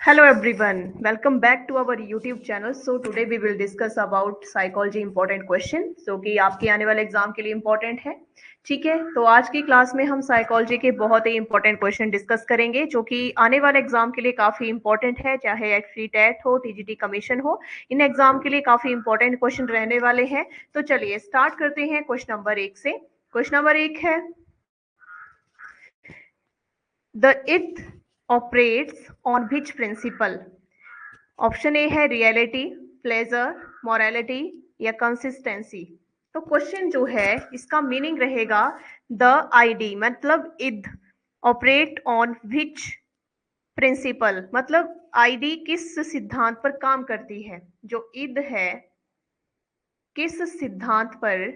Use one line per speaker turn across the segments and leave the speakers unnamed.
Hello everyone, welcome back to our YouTube channel. So today we will discuss about psychology important question, जो कि आपके आने वाले exam के लिए इम्पोर्टेंट है. ठीक है, तो आज की क्लास में हम साइकोलॉजी के बहुत ही इंपॉर्टेंट क्वेश्चन डिस्कस करेंगे जो कि आने वाले एग्जाम के लिए काफी इंपॉर्टेंट है, चाहे एचटी टेट हो, टीजीटी कमीशन हो, इन एग्जाम के लिए काफी इंपॉर्टेंट क्वेश्चन रहने वाले हैं. तो चलिए स्टार्ट करते हैं क्वेश्चन नंबर 1 से. क्वेश्चन नंबर 1 है, द इथ operates on which principle. Option A है रियलिटी, प्लेजर, मोरालिटी या कंसिस्टेंसी. तो क्वेश्चन जो है इसका मीनिंग रहेगा द आईडी मतलब इद ऑपरेट ऑन विच प्रिंसिपल मतलब आईडी किस सिद्धांत पर काम करती है. जो इद है किस सिद्धांत पर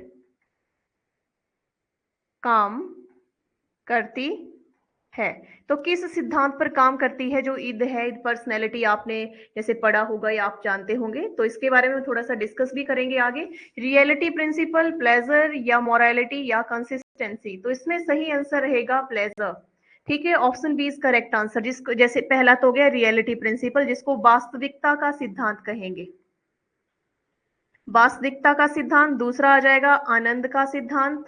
काम करती है. तो किस सिद्धांत पर काम करती है जो ईद है. ईद पर्सनैलिटी आपने जैसे पढ़ा होगा या आप जानते होंगे, तो इसके बारे में थोड़ा सा डिस्कस भी करेंगे आगे. रियलिटी प्रिंसिपल, प्लेजर या मोरालिटी या कंसिस्टेंसी. तो इसमें सही आंसर रहेगा प्लेजर. ठीक है, option B is correct answer. जिसको जैसे पहला तो हो गया रियलिटी प्रिंसिपल, जिसको वास्तविकता का सिद्धांत कहेंगे. वास्तविकता का सिद्धांत. दूसरा आ जाएगा आनंद का सिद्धांत.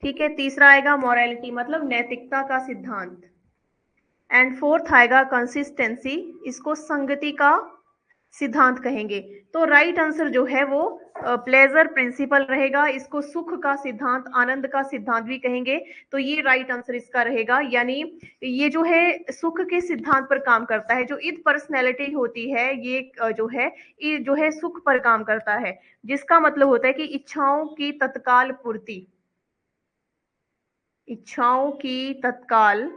ठीक है, तीसरा आएगा मोरालिटी मतलब नैतिकता का सिद्धांत. एंड फोर्थ आएगा कंसिस्टेंसी, इसको संगति का सिद्धांत कहेंगे. तो राइट आंसर जो है वो प्लेजर प्रिंसिपल रहेगा. इसको सुख का सिद्धांत, आनंद का सिद्धांत भी कहेंगे. तो ये राइट आंसर इसका रहेगा. यानी ये जो है सुख के सिद्धांत पर काम करता है. जो ईद पर्सनैलिटी होती है ये जो है सुख पर काम करता है, जिसका मतलब होता है कि इच्छाओं की तत्काल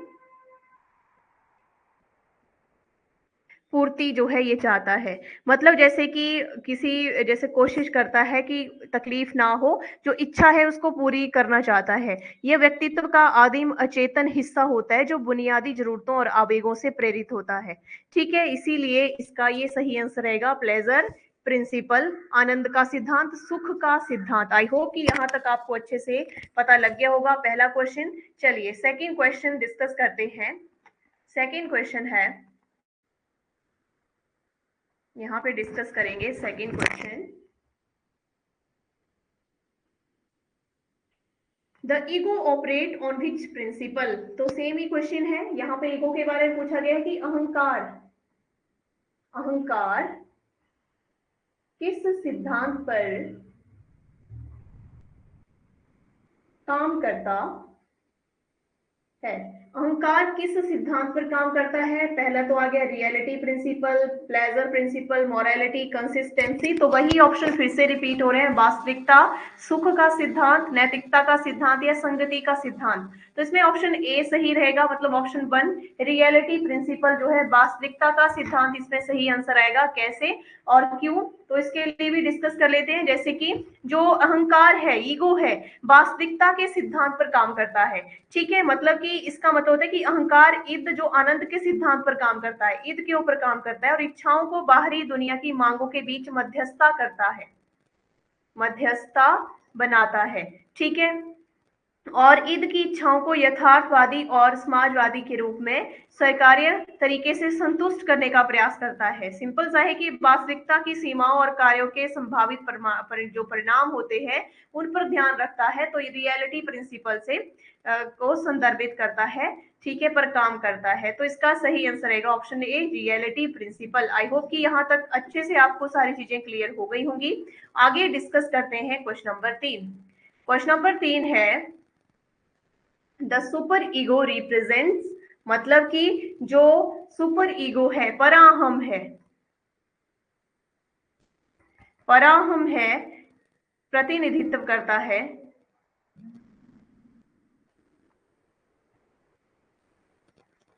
पूर्ति जो है ये चाहता है. मतलब जैसे कि किसी जैसे कोशिश करता है कि तकलीफ ना हो, जो इच्छा है उसको पूरी करना चाहता है. यह व्यक्तित्व का आदिम अचेतन हिस्सा होता है जो बुनियादी जरूरतों और आवेगों से प्रेरित होता है. ठीक है, इसीलिए इसका ये सही आंसर रहेगा प्लेजर प्रिंसिपल, आनंद का सिद्धांत, सुख का सिद्धांत. आई होप कि यहाँ तक आपको अच्छे से पता लग गया होगा पहला क्वेश्चन. चलिए सेकंड क्वेश्चन डिस्कस करते हैं. सेकंड क्वेश्चन है, यहाँ पे डिस्कस करेंगे second question. The ego operate on which principle. तो सेम ही क्वेश्चन है. यहाँ पे ईगो के बारे में पूछा गया कि अहंकार अहंकार किस सिद्धांत पर काम करता है. अहंकार किस सिद्धांत पर काम करता है. पहला तो आ गया reality principle, pleasure principle, morality, consistency. तो वही ऑप्शन फिर से रिपीट हो रहे हैं. वास्तविकता, सुख का सिद्धांत, नैतिकता का सिद्धांत या संगति का सिद्धांत. तो इसमें ऑप्शन ए सही रहेगा, मतलब ऑप्शन 1 रियलिटी प्रिंसिपल जो है वास्तविकता का सिद्धांत, इसमें सही आंसर आएगा. कैसे और क्यों, तो इसके लिए भी डिस्कस कर लेते हैं. जैसे कि जो अहंकार है, ईगो है, वास्तविकता के सिद्धांत पर काम करता है. ठीक है, मतलब कि इसका मतलब होता है कि अहंकार ईद जो आनंद के सिद्धांत पर काम करता है, ईद के ऊपर काम करता है और इच्छाओं को बाहरी दुनिया की मांगों के बीच मध्यस्थता करता है, मध्यस्थता बनाता है. ठीक है, और ईद की इच्छाओं को यथार्थवादी और समाजवादी के रूप में स्वीकार्य तरीके से संतुष्ट करने का प्रयास करता है. सिंपल सा है कि वास्तविकता की सीमाओं और कार्यों के संभावित जो परिणाम होते हैं उन पर ध्यान रखता है. तो ये रियलिटी प्रिंसिपल से को संदर्भित करता है. ठीक है, पर काम करता है. तो इसका सही आंसर रहेगा option A reality principle. I hope कि यहाँ तक अच्छे से आपको सारी चीजें क्लियर हो गई होंगी. आगे डिस्कस करते हैं क्वेश्चन नंबर 3. क्वेश्चन नंबर 3 है, द सुपर ईगो रिप्रेजेंट्स मतलब कि जो सुपर ईगो है, पराहम है प्रतिनिधित्व करता है.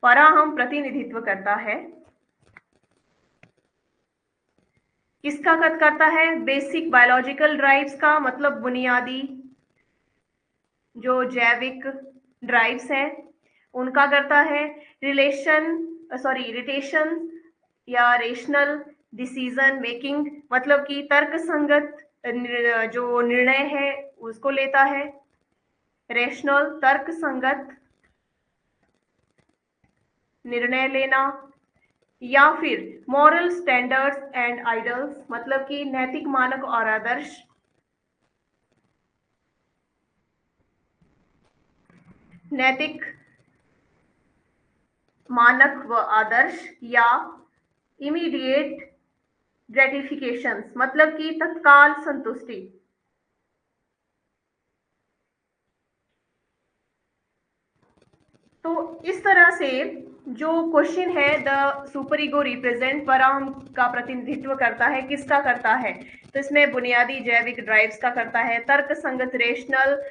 पराहम प्रतिनिधित्व करता है किसका करता है. बेसिक बायोलॉजिकल ड्राइव्स का, मतलब बुनियादी जो जैविक ड्राइव्स है उनका करता है. इरिटेशन या रेशनल डिसीजन मेकिंग मतलब कि तर्क संगत जो निर्णय है उसको लेता है. रेशनल तर्क संगत निर्णय लेना या फिर मॉरल स्टैंडर्ड्स एंड आइडल्स, मतलब कि नैतिक मानक और आदर्श, नैतिक मानक व आदर्श, या इमीडिएट ग्रेटिफिकेशंस, मतलब कि तत्काल संतुष्टि। तो इस तरह से जो क्वेश्चन है, द सुपर ईगो रिप्रेजेंट पराम का प्रतिनिधित्व करता है, किसका करता है? तो इसमें बुनियादी जैविक ड्राइव्स का करता है, तर्क संगत रेशनल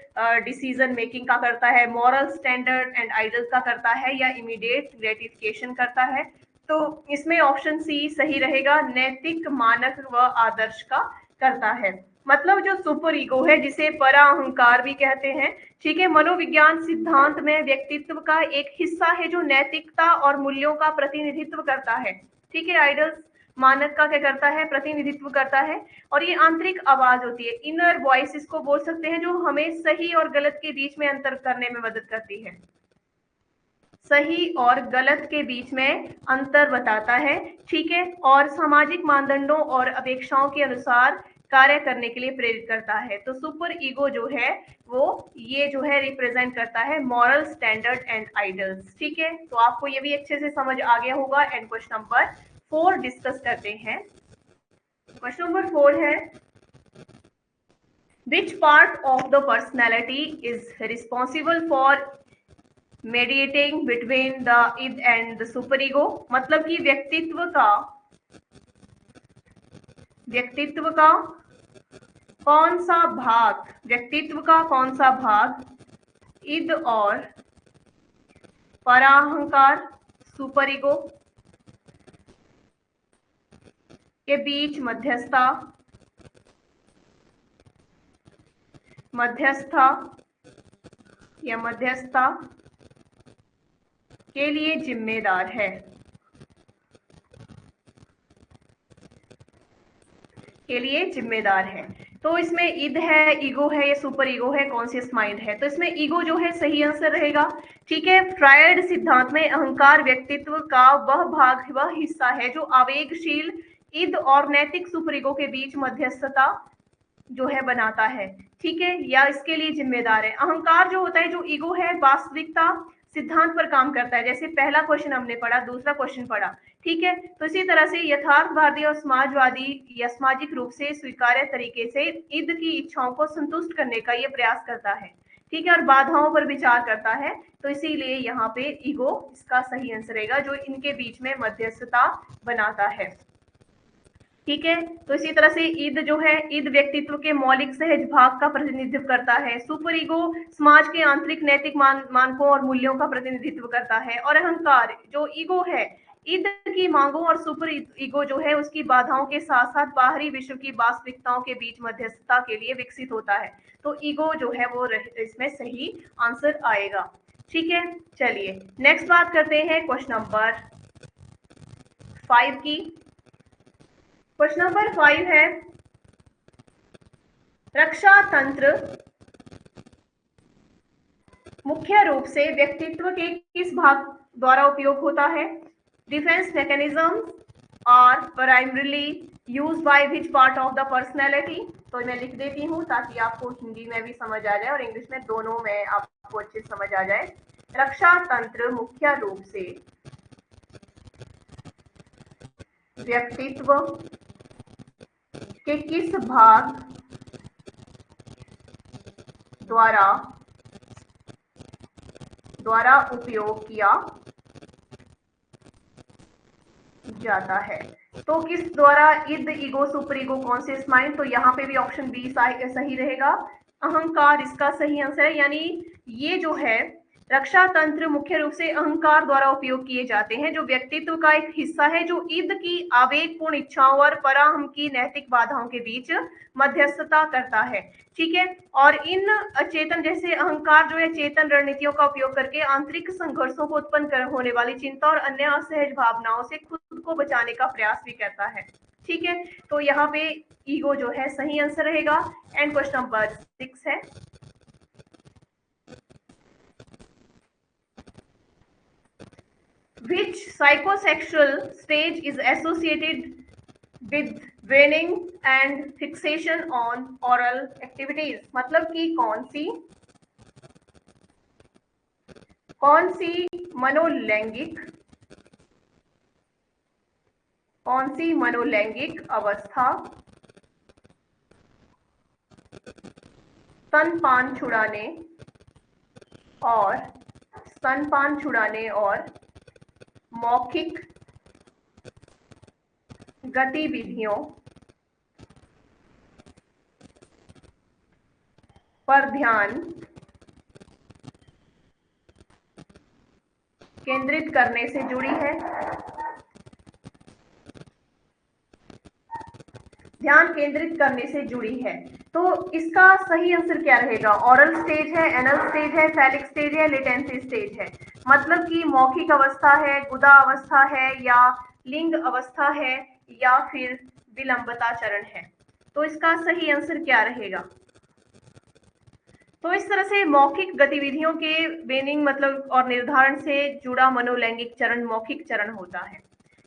डिसीजन मेकिंग का करता है, मॉरल स्टैंडर्ड एंड आइडल्स का करता है, या इमीडिएट ग्रेटिफिकेशन करता है। तो इसमें ऑप्शन सी सही रहेगा, नैतिक मानक व आदर्श का करता है। मतलब जो सुपर ईगो है, जिसे परा अहंकार भी कहते हैं, ठीक है, मनोविज्ञान सिद्धांत में व्यक्तित्व का एक हिस्सा है जो नैतिकता और मूल्यों का प्रतिनिधित्व करता है। ठीक है, आइडल्स मानक का क्या करता है? प्रतिनिधित्व करता है। और ये आंतरिक आवाज होती है, इनर वॉइस इसको बोल सकते हैं, जो हमें सही और गलत के बीच में अंतर करने में मदद करती है, सही और गलत के बीच में अंतर बताता है। ठीक है, और सामाजिक मानदंडों और अपेक्षाओं के अनुसार कार्य करने के लिए प्रेरित करता है। तो सुपर ईगो जो है वो ये जो है रिप्रेजेंट करता है मॉरल स्टैंडर्ड एंड आइडल्स। ठीक है, तो आपको ये भी अच्छे से समझ आ गया होगा। एंड क्वेश्चन नंबर 4 डिस्कस करते हैं। क्वेश्चन नंबर 4 है, which part of the personality is responsible for mediating between the id and the superego, मतलब कि व्यक्तित्व का कौन सा भाग, व्यक्तित्व का कौन सा भाग इद और पराहंकार, सुपर ईगो के बीच मध्यस्थता के लिए जिम्मेदार है, के लिए जिम्मेदार है। तो इसमें इद है, ईगो है, ये सुपर ईगो है, कॉन्शियस माइंड है। तो इसमें ईगो जो है सही आंसर रहेगा। ठीक है, फ्रायड सिद्धांत में अहंकार व्यक्तित्व का वह भाग, वह हिस्सा है जो आवेगशील इद और नैतिक सुपर ईगो के बीच मध्यस्थता जो है बनाता है। ठीक है, या इसके लिए जिम्मेदार है। अहंकार जो होता है, जो ईगो है, वास्तविकता सिद्धांत पर काम करता है, जैसे पहला क्वेश्चन हमने पढ़ा, दूसरा क्वेश्चन पढ़ा। ठीक है, तो इसी तरह से यथार्थवादी और समाजवादी या सामाजिक रूप से स्वीकार्य तरीके से ईद की इच्छाओं को संतुष्ट करने का ये प्रयास करता है। ठीक है, और बाधाओं पर विचार करता है। तो इसीलिए यहाँ पे ईगो इसका सही आंसर रहेगा, जो इनके बीच में मध्यस्थता बनाता है। ठीक है, तो इसी तरह से ईद जो है, ईद व्यक्तित्व के मौलिक सहज भाग का प्रतिनिधित्व करता है। सुपर ईगो समाज के आंतरिक नैतिक मानकों और मूल्यों का प्रतिनिधित्व करता है। और अहंकार जो ईगो है, ईद की मांगों और सुपर ईगो जो है उसकी बाधाओं के साथ साथ बाहरी विश्व की वास्तविकताओं के बीच मध्यस्थता के लिए विकसित होता है। तो ईगो जो है वो इसमें सही आंसर आएगा। ठीक है, चलिए नेक्स्ट बात करते हैं क्वेश्चन नंबर 5 की। क्वेश्चन नंबर 5 है, रक्षा तंत्र मुख्य रूप से व्यक्तित्व के किस भाग द्वारा उपयोग होता है? डिफेंस मैकेनिज्म और primarily use by which part of the personality. तो मैं लिख देती हूँ ताकि आपको हिंदी में भी समझ आ जाए और इंग्लिश में, दोनों में आपको अच्छे से समझ आ जाए। रक्षा तंत्र मुख्य रूप से व्यक्तित्व के किस भाग द्वारा उपयोग किया जाता है? तो किस द्वारा? Id, ego, super ego, conscious mind. तो यहाँ पे भी ऑप्शन बी सही रहेगा, अहंकार इसका सही आंसर है। यानी ये जो है रक्षा तंत्र मुख्य रूप से अहंकार द्वारा उपयोग किए जाते हैं, जो व्यक्तित्व का एक हिस्सा है, जो ईद की आवेगपूर्ण इच्छाओं और पराहम की नैतिक बाधाओं के बीच मध्यस्थता करता है। ठीक है, और इन अचेतन, जैसे अहंकार जो है चेतन रणनीतियों का उपयोग करके आंतरिक संघर्षों को उत्पन्न होने वाली चिंता और अन्य असहज भावनाओं से खुद को बचाने का प्रयास भी करता है। ठीक है, तो यहाँ पे ईगो जो है सही आंसर रहेगा। एंड क्वेश्चन नंबर 6 है, Which psychosexual stage is associated with waning and fixation on oral activities? मतलब कि कौन सी मनोलैंगिक अवस्था स्तनपान छुड़ाने और मौखिक गतिविधियों पर ध्यान केंद्रित करने से जुड़ी है? ध्यान केंद्रित करने से जुड़ी है। तो इसका सही आंसर क्या रहेगा? ऑरल स्टेज है, एनल स्टेज है, फैलिक स्टेज है, लेटेंसी स्टेज है। मतलब कि मौखिक अवस्था है, गुदा अवस्था है, या लिंग अवस्था है, या फिर विलंबता चरण है। तो इसका सही आंसर क्या रहेगा? तो इस तरह से मौखिक गतिविधियों के वेनिंग मतलब और निर्धारण से जुड़ा मनोलैंगिक चरण मौखिक चरण होता है।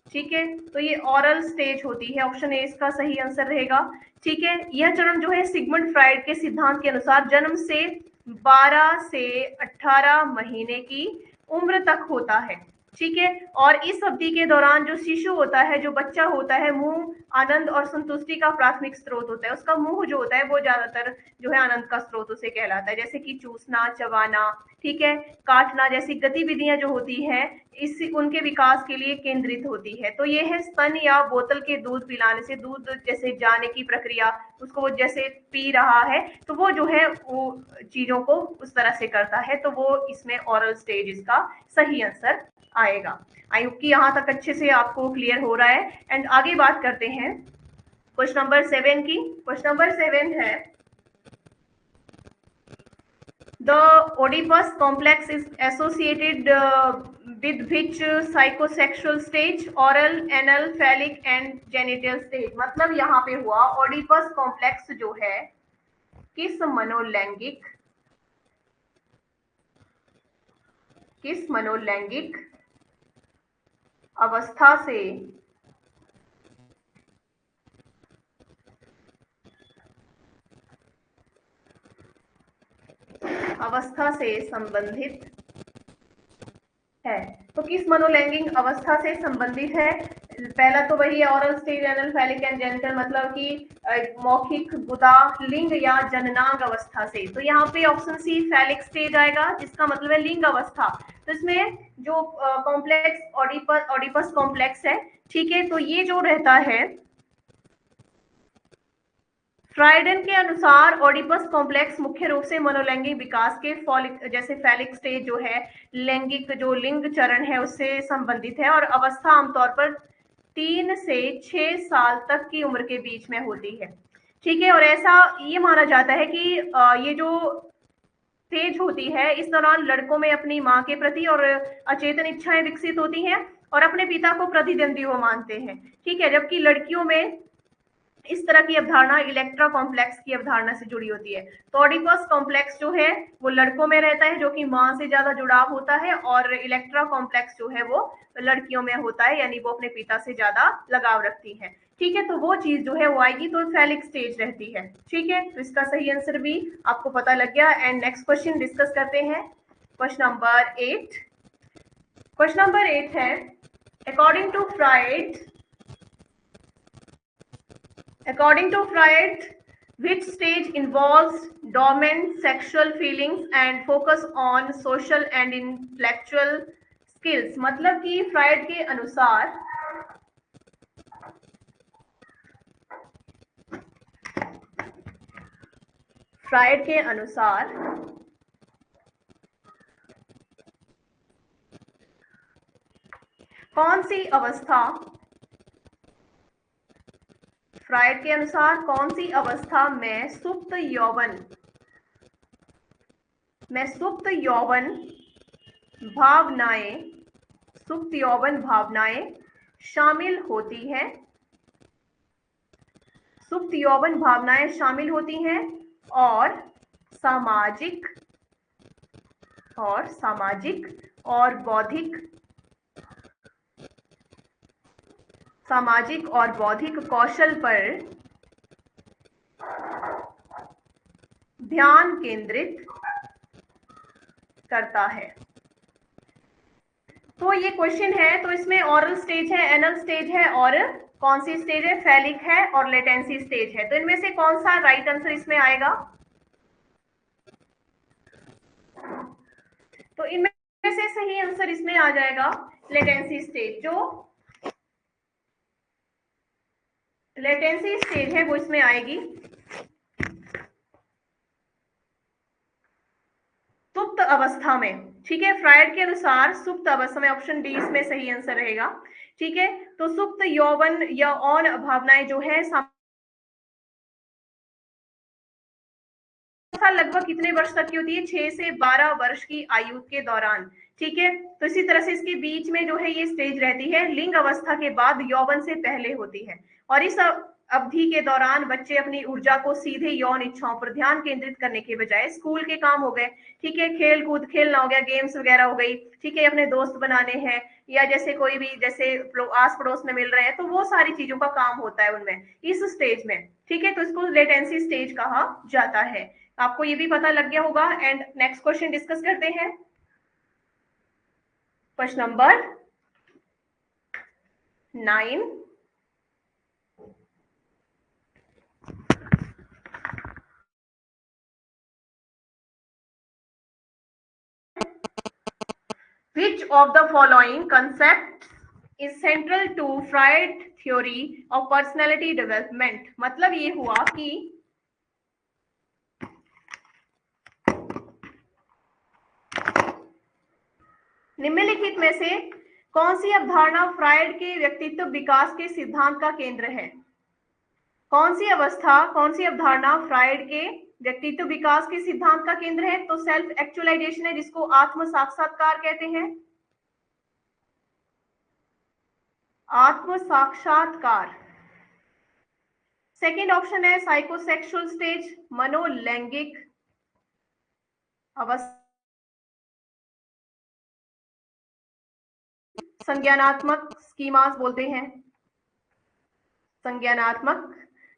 ठीक है, तो ये ऑरल स्टेज होती है। ऑप्शन ए इसका सही आंसर रहेगा। ठीक है, यह चरण जो है सिगमंड फ्राइड के सिद्धांत के अनुसार जन्म से 12 से 18 महीने की उम्र तक होता है। ठीक है, और इस अवधि के दौरान जो शिशु होता है, जो बच्चा होता है, मुंह आनंद और संतुष्टि का प्राथमिक स्रोत होता है। उसका मुंह जो होता है वो ज्यादातर जो है आनंद का स्रोत उसे कहलाता है, जैसे कि चूसना, चबाना, ठीक है, काटना जैसी गतिविधियां जो होती हैं इस उनके विकास के लिए केंद्रित होती है। तो ये है स्तन या बोतल के दूध पिलाने से दूध जैसे जाने की प्रक्रिया, उसको वो जैसे पी रहा है तो वो जो है वो चीजों को उस तरह से करता है। तो वो इसमें ऑरल स्टेज इसका सही आंसर आएगा। आई होप कि यहाँ तक अच्छे से आपको क्लियर हो रहा है। एंड आगे बात करते हैं क्वेश्चन नंबर 7 की। क्वेश्चन नंबर 7 है the Oedipus complex is associated with which psychosexual stage? Oral, anal, phallic and genital stage। मतलब यहाँ पे हुआ ओडिपस कॉम्प्लेक्स जो है किस मनोलैंगिक अवस्था से संबंधित है। तो किस मनोलैंगिक अवस्था से संबंधित है? पहला तो वही है oral stage, anal, phallic and genital, मतलब कि मौखिक, गुदा, लिंग या जननांग अवस्था से। तो यहाँ पे ऑप्शन सी फैलिक स्टेज आएगा, जिसका मतलब है लिंग अवस्था। तो इसमें जो कॉम्प्लेक्स ऑडिपस कॉम्प्लेक्स है, ठीक है, तो ये जो रहता है फ्राइडन के अनुसार ओडिपस कॉम्प्लेक्स मुख्य रूप से मनोलैंगिक विकास के जैसे फैलिक स्टेज जो है लैंगिक जो लिंग चरण है उससे संबंधित है, और अवस्था आमतौर पर 3 से 6 साल तक की उम्र के बीच में होती है। ठीक है, और ऐसा ये माना जाता है कि ये जो स्टेज होती है इस दौरान लड़कों में अपनी माँ के प्रति और अचेतन इच्छाएं विकसित होती हैं और अपने पिता को प्रतिद्वंदी वो मानते हैं। ठीक है, जबकि लड़कियों में इस तरह की अवधारणा इलेक्ट्रा कॉम्प्लेक्स की अवधारणा से जुड़ी होती है। तो ओडिपस कॉम्प्लेक्स जो है वो लड़कों में रहता है जो कि माँ से ज्यादा जुड़ाव होता है, और इलेक्ट्रा कॉम्प्लेक्स जो है वो लड़कियों में होता है, यानी वो अपने पिता से ज्यादा लगाव रखती है। ठीक है, तो वो चीज जो है वो आएगी तो फैलिक स्टेज रहती है। ठीक है, तो इसका सही आंसर भी आपको पता लग गया। एंड नेक्स्ट क्वेश्चन डिस्कस करते हैं, क्वेश्चन नंबर 8। क्वेश्चन नंबर 8 है according to Freud, which stage involves dormant sexual feelings and focus on social and intellectual skills? मतलब कि फ्राइड के अनुसार कौन सी अवस्था फ्राइड के अनुसार कौन सी अवस्था में सुप्त यौवन भावनाएं शामिल होती हैं और सामाजिक और बौद्धिक सामाजिक और बौद्धिक कौशल पर ध्यान केंद्रित करता है। तो ये क्वेश्चन है, तो इसमें ऑरल स्टेज है, एनल स्टेज है और कौन सी स्टेज है, फैलिक है और लेटेंसी स्टेज है। तो इनमें से कौन सा राइट आंसर इसमें आएगा? तो इनमें से सही आंसर इसमें आ जाएगा लेटेंसी स्टेज। जो लेटेंसी स्टेज है वो इसमें आएगी सुप्त अवस्था में। ठीक है, फ्रायड के अनुसार सुप्त अवस्था में, ऑप्शन डी इसमें सही आंसर रहेगा। ठीक है, तो सुप्त यौवन या औन भावनाएं जो है लगभग कितने वर्ष तक की होती है? 6 से 12 वर्ष की आयु के दौरान। ठीक है, तो इसी तरह से इसके बीच में जो है ये स्टेज रहती है लिंग अवस्था के बाद, यौवन से पहले होती है। और इस अवधि के दौरान बच्चे अपनी ऊर्जा को सीधे यौन इच्छाओं पर ध्यान केंद्रित करने के बजाय स्कूल के काम हो गए, ठीक है, खेल कूद खेलना हो गया, गेम्स वगैरह हो गई, ठीक है, अपने दोस्त बनाने हैं या जैसे कोई भी जैसे आस पड़ोस में मिल रहे हैं, तो वो सारी चीजों का काम होता है उनमें इस स्टेज में। ठीक है, तो इसको लेटेंसी स्टेज कहा जाता है। आपको ये भी पता लग गया होगा। एंड नेक्स्ट क्वेश्चन डिस्कस करते हैं, question number 9। Which of the following concepts is central to Freud theory of personality development? मतलब ये हुआ कि निम्नलिखित में से कौन सी अवधारणा फ्रायड के व्यक्तित्व विकास के सिद्धांत का केंद्र है? कौन सी अवस्था, कौन सी अवधारणा फ्रायड के व्यक्तित्व विकास के सिद्धांत का केंद्र है? तो सेल्फ एक्चुअलाइजेशन है, जिसको आत्म साक्षात्कार कहते हैं। आत्म साक्षात्कार। सेकेंड ऑप्शन है साइकोसेक्सुअल स्टेज, मनोलैंगिक अवस्था, संज्ञानात्मक स्कीमास बोलते हैं, संज्ञानात्मक।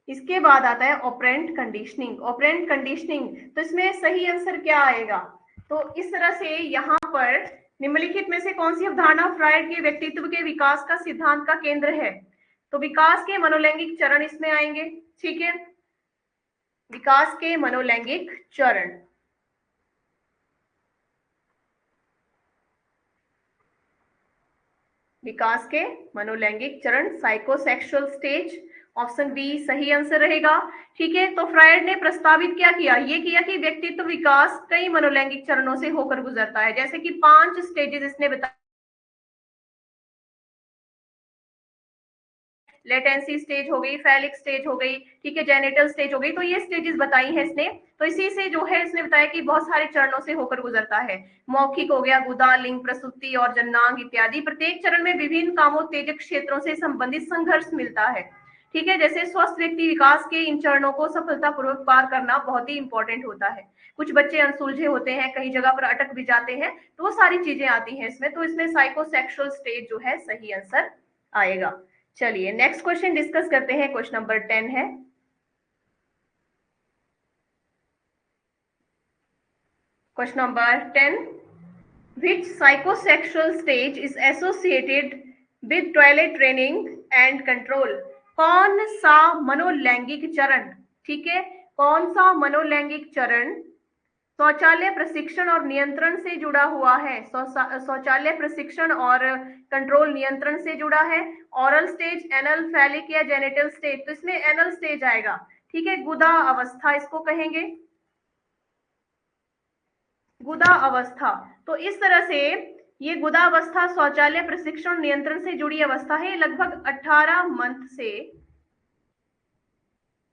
इसके बाद आता है ऑपरेंट कंडीशनिंग। ऑपरेंट कंडीशनिंग, तो इसमें सही आंसर क्या आएगा? तो इस तरह से यहाँ पर निम्नलिखित में से कौन सी अवधारणा फ्रायड के व्यक्तित्व के विकास का सिद्धांत का केंद्र है? तो विकास के मनोलैंगिक चरण इसमें आएंगे। ठीक है, विकास के मनोलैंगिक चरण, विकास के मनोलैंगिक चरण, साइकोसेक्सुअल स्टेज, ऑप्शन बी सही आंसर रहेगा। ठीक है, तो फ्रायड ने प्रस्तावित क्या किया? ये किया कि व्यक्तित्व विकास कई मनोलैंगिक चरणों से होकर गुजरता है, जैसे कि 5 स्टेजेस इसने बताया। लेटेंसी स्टेज हो गई, फैलिक स्टेज हो गई, ठीक है, जेनिटल स्टेज हो गई, तो ये स्टेजेस बताई है इसने। तो इसी से जो है इसने बताया कि बहुत सारे चरणों से होकर गुजरता है। मौखिक हो गया, गुदा, लिंग, प्रसूति और जन्नांग इत्यादि। प्रत्येक चरण में विभिन्न कामोत्तेजक क्षेत्रों से संबंधित संघर्ष मिलता है। ठीक है, जैसे स्वस्थ व्यक्ति विकास के इन चरणों को सफलतापूर्वक पार करना बहुत ही इंपॉर्टेंट होता है। कुछ बच्चे अनसुलझे होते हैं, कई जगह पर अटक भी जाते हैं, तो वो सारी चीजें आती हैं इसमें। तो इसमें साइकोसेक्सुअल स्टेज जो है सही आंसर आएगा। चलिए नेक्स्ट क्वेश्चन डिस्कस करते हैं, क्वेश्चन नंबर 10 है। Question number 10, which psychosexual stage is associated with toilet training and control? कौन सा मनोलैंगिक चरण, ठीक है, कौन सा मनोलैंगिक चरण शौचालय प्रशिक्षण और नियंत्रण से जुड़ा हुआ है? शौचालय प्रशिक्षण और कंट्रोल नियंत्रण से जुड़ा है। ऑरल स्टेज, एनल, फैलिक या जेनिटल स्टेज? तो इसमें एनल स्टेज आएगा। ठीक है, गुदा अवस्था इसको कहेंगे, गुदा अवस्था। तो इस तरह से ये गुदा अवस्था शौचालय प्रशिक्षण नियंत्रण से जुड़ी अवस्था है। लगभग 18 मंथ से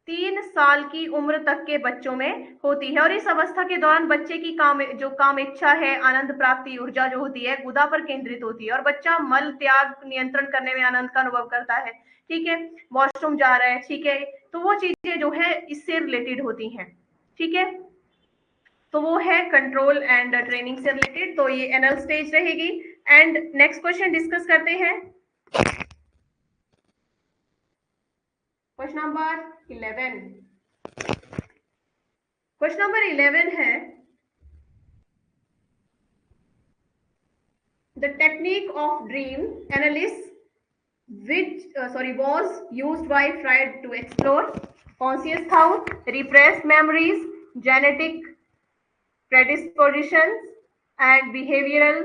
3 साल की उम्र तक के बच्चों में होती है। और इस अवस्था के दौरान बच्चे की काम इच्छा है, आनंद प्राप्ति ऊर्जा जो होती है गुदा पर केंद्रित होती है, और बच्चा मल त्याग नियंत्रण करने में आनंद का अनुभव करता है। ठीक है, वॉशरूम जा रहा है, ठीक है, तो वो चीजें जो है इससे रिलेटेड होती हैं। ठीक है, तो वो है कंट्रोल एंड ट्रेनिंग से रिलेटेड, तो ये एनल स्टेज रहेगी। एंड नेक्स्ट क्वेश्चन डिस्कस करते हैं, क्वेश्चन नंबर 11। क्वेश्चन नंबर 11 है, the technique of dream analysis was used by Freud to explore conscious thought, repressed memories, genetic predispositions and behavioral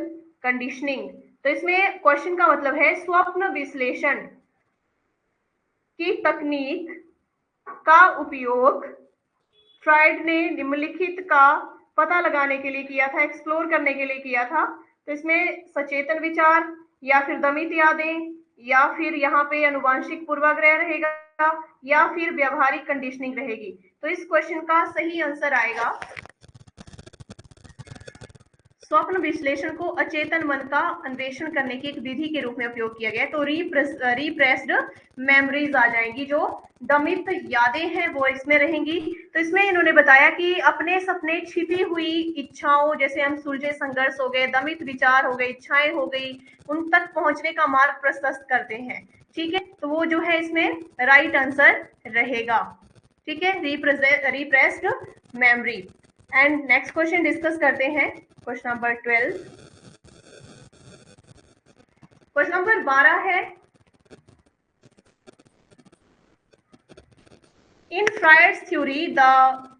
conditioning। तो इसमें question का मतलब है स्वप्न विश्लेषण की तकनीक का उपयोग फ्राइड ने निम्नलिखित का पता लगाने के लिए किया था, एक्सप्लोर करने के लिए किया था। तो इसमें सचेतन विचार या फिर दमित यादें या फिर यहाँ पे अनुवांशिक पूर्वाग्रह रहेगा या फिर व्यवहारिक कंडीशनिंग रहेगी। तो इस क्वेश्चन का सही आंसर आएगा, स्वप्न विश्लेषण को अचेतन मन का अन्वेषण करने की एक विधि के रूप में उपयोग किया गया है। तो रिप्रेस्ड मेमोरीज आ जाएंगी, जो दमित यादें हैं वो इसमें रहेंगी। तो इसमें इन्होंने बताया कि अपने सपने छिपी हुई इच्छाओं, जैसे हम सुलझे संघर्ष हो गए, दमित विचार हो गए, इच्छाएं हो गई, उन तक पहुंचने का मार्ग प्रशस्त करते हैं। ठीक है, तो वो जो है इसमें राइट आंसर रहेगा। ठीक है, repressed memory. And next question discuss करते हैं, क्वेश्चन नंबर 12। क्वेश्चन नंबर 12 है, in Freud's theory the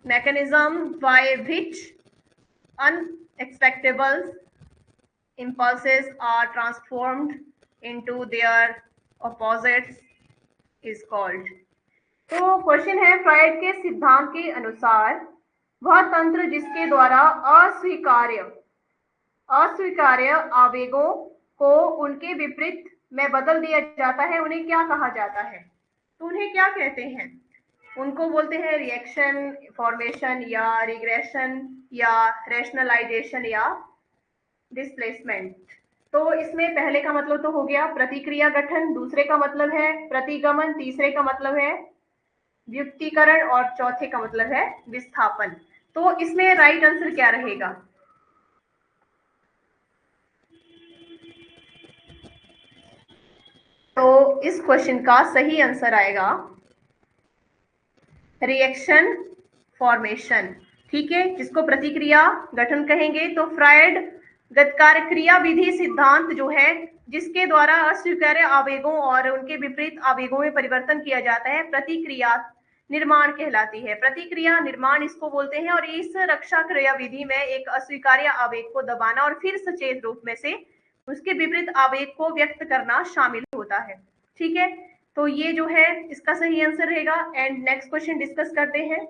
mechanism by which unexpectable impulses are transformed into their opposites is called। तो क्वेश्चन है, फ्राइड के सिद्धांत के अनुसार वह तंत्र जिसके द्वारा अस्वीकार्य आवेगों को उनके विपरीत में बदल दिया जाता है, उन्हें क्या कहा जाता है? तो उन्हें क्या कहते हैं? उनको बोलते हैं रिएक्शन, फॉर्मेशन या रिग्रेशन या रैशनलाइजेशन या डिस्प्लेसमेंट। तो इसमें पहले का मतलब तो हो गया प्रतिक्रिया गठन, दूसरे का मतलब है प्रतिगमन, तीसरे का मतलब है व्युत्तीकरण और चौथे का मतलब है विस्थापन। तो इसमें राइट आंसर क्या रहेगा? तो इस क्वेश्चन का सही आंसर आएगा रिएक्शन फॉर्मेशन। ठीक है, जिसको प्रतिक्रिया गठन कहेंगे। तो फ्राइड गतकार क्रिया विधि सिद्धांत जो है, जिसके द्वारा अस्वीकार्य आवेगों और उनके विपरीत आवेगों में परिवर्तन किया जाता है, प्रतिक्रिया निर्माण कहलाती है। प्रतिक्रिया निर्माण इसको बोलते हैं। और इस रक्षा क्रिया विधि में एक अस्वीकार्य आवेग को दबाना और फिर सचेत रूप में से उसके विपरीत आवेग को व्यक्त करना शामिल होता है। ठीक है, तो ये जो है इसका सही आंसर रहेगा। एंड नेक्स्ट क्वेश्चन डिस्कस करते हैं,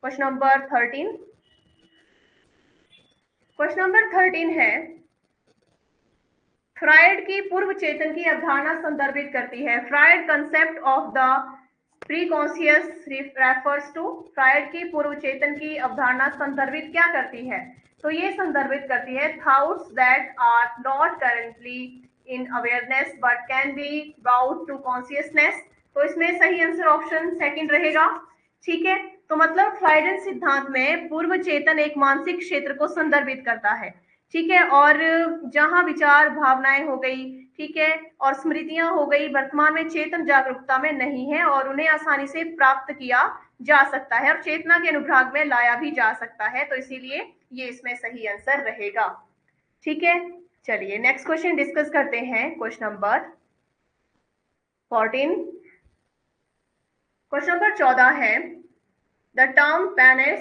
क्वेश्चन नंबर 13। क्वेश्चन नंबर 13 है, फ्राइड की पूर्व चेतन की अवधारणा संदर्भित करती है। Freud concept of the preconscious refers to, Freud की पूर्व चेतन की अवधारणा संदर्भित क्या करती है? तो ये संदर्भित करती है thoughts that are not currently in awareness but can be brought to consciousness. तो इसमें सही आंसर ऑप्शन सेकंड रहेगा। ठीक है, तो मतलब फ्राइडन सिद्धांत में पूर्व चेतन एक मानसिक क्षेत्र को संदर्भित करता है। ठीक है, और जहां विचार, भावनाएं हो गई, ठीक है, और स्मृतियां हो गई, वर्तमान में चेतन जागरूकता में नहीं है और उन्हें आसानी से प्राप्त किया जा सकता है और चेतना के अनुभाग में लाया भी जा सकता है। तो इसीलिए ये इसमें सही आंसर रहेगा। ठीक है, चलिए नेक्स्ट क्वेश्चन डिस्कस करते हैं, क्वेश्चन नंबर 14। क्वेश्चन नंबर 14 है, the term पैनिस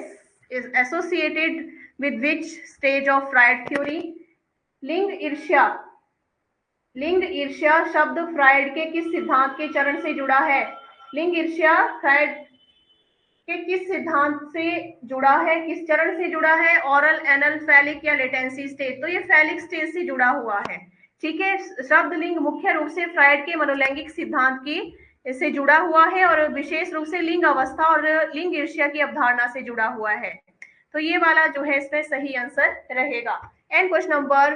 is associated with which stage of fried theory? लिंग ईर्ष्या, लिंग ईर्ष्या शब्द फ्राइड के किस सिद्धांत के चरण से जुड़ा है? लिंग ईर्ष्या फ्राइड के किस सिद्धांत से जुड़ा है, किस चरण से जुड़ा है? ऑरल, एनल, फैलिक या लेटेंसी स्टेज? तो ये फैलिक स्टेज से जुड़ा हुआ है। ठीक है, शब्द लिंग मुख्य रूप से फ्राइड के मनोलैंगिक सिद्धांत की से जुड़ा हुआ है और विशेष रूप से लिंग अवस्था और लिंग ईर्ष्या की अवधारणा से जुड़ा हुआ है। तो ये वाला जो है इसमें सही आंसर रहेगा। And question number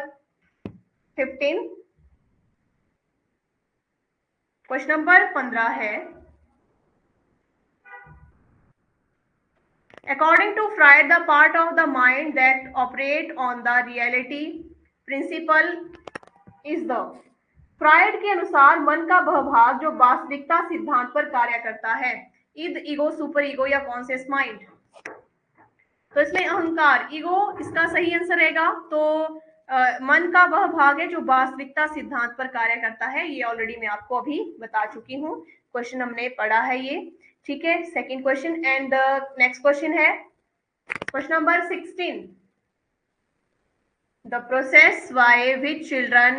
15। Question number 15 है, according to Freud, the part of the mind that operate on the reality principle is the, Freud के अनुसार मन का वह भाग जो वास्तविकता सिद्धांत पर कार्य करता है, इद, ईगो, सुपर ईगो या कॉन्शियस माइंड। तो इसमें अहंकार, ईगो इसका सही आंसर रहेगा। तो मन का वह भाग है जो वास्तविकता सिद्धांत पर कार्य करता है, ये ऑलरेडी मैं आपको अभी बता चुकी हूँ, क्वेश्चन हमने पढ़ा है ये, ठीक है। Second question and next question है question number 16। The process by which children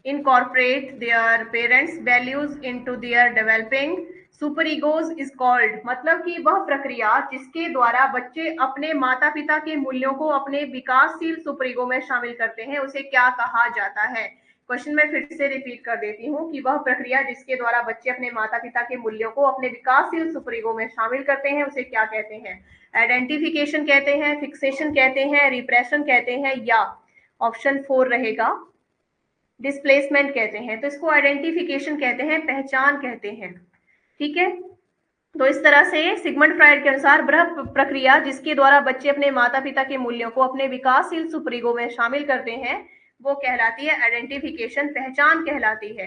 incorporate their parents' values into their developing superegos is called, मतलब कि वह प्रक्रिया जिसके द्वारा बच्चे अपने माता पिता के मूल्यों को अपने विकासशील सुपरईगो में शामिल करते हैं, उसे क्या कहा जाता है। क्वेश्चन मैं फिर से रिपीट कर देती हूँ कि वह प्रक्रिया जिसके द्वारा बच्चे अपने माता पिता के मूल्यों को अपने विकासशील सुपरईगो में शामिल करते हैं, उसे क्या कहते हैं। आइडेंटिफिकेशन कहते हैं, फिक्सेशन कहते हैं, रिप्रेशन कहते हैं, या ऑप्शन 4 रहेगा डिस्प्लेसमेंट कहते हैं। तो इसको आइडेंटिफिकेशन कहते हैं, पहचान कहते हैं, ठीक है। तो इस तरह से सिगमंड फ्रायड के अनुसार वह प्रक्रिया जिसके द्वारा बच्चे अपने माता पिता के मूल्यों को अपने विकासशील सुपरईगो में शामिल करते हैं, वो कहलाती है आइडेंटिफिकेशन, पहचान कहलाती है,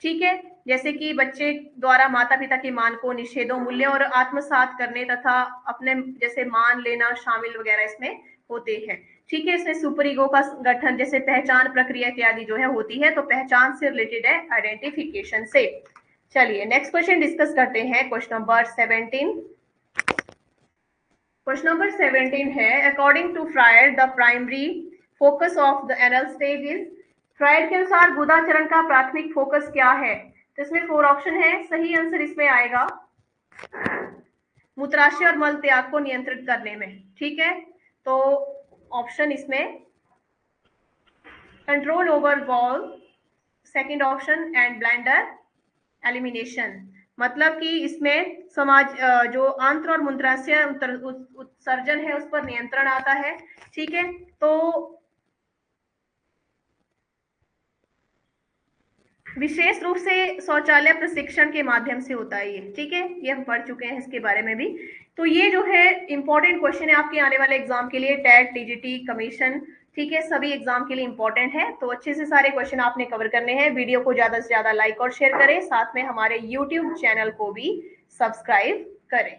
ठीक है। जैसे कि बच्चे द्वारा माता पिता के मान को निषेधों, मूल्यों और आत्मसात करने तथा अपने जैसे मान लेना शामिल वगैरह इसमें होते हैं, ठीक है। इसमें सुपर ईगो का गठन जैसे पहचान प्रक्रिया इत्यादि जो है होती है, तो पहचान से रिलेटेड है, आइडेंटिफिकेशन से। चलिए नेक्स्ट क्वेश्चन डिस्कस करते हैं, क्वेश्चन नंबर 17। क्वेश्चन नंबर 17 है according to Freud the primary focus of the anal stage is, Freud के अनुसार गुदाचरण का प्राथमिक फोकस क्या है। तो इसमें 4 ऑप्शन है, सही आंसर इसमें आएगा मूत्राशय और मल त्याग को नियंत्रित करने में, ठीक है। तो ऑप्शन इसमें control over bowel, second option and bladder elimination, मतलब कि इसमें समाज जो आंत्र और मूत्राशय उत्सर्जन है उस पर नियंत्रण आता है, ठीक है। तो विशेष रूप से शौचालय प्रशिक्षण के माध्यम से होता है ये, ठीक है, ये हम पढ़ चुके हैं इसके बारे में भी। तो ये जो है इंपॉर्टेंट क्वेश्चन है आपके आने वाले एग्जाम के लिए, टेट, टीजीटी, कमीशन, ठीक है, सभी एग्जाम के लिए इंपॉर्टेंट है। तो अच्छे से सारे क्वेश्चन आपने कवर करने हैं। वीडियो को ज्यादा से ज्यादा लाइक और शेयर करें, साथ में हमारे यूट्यूब चैनल को भी सब्सक्राइब करें।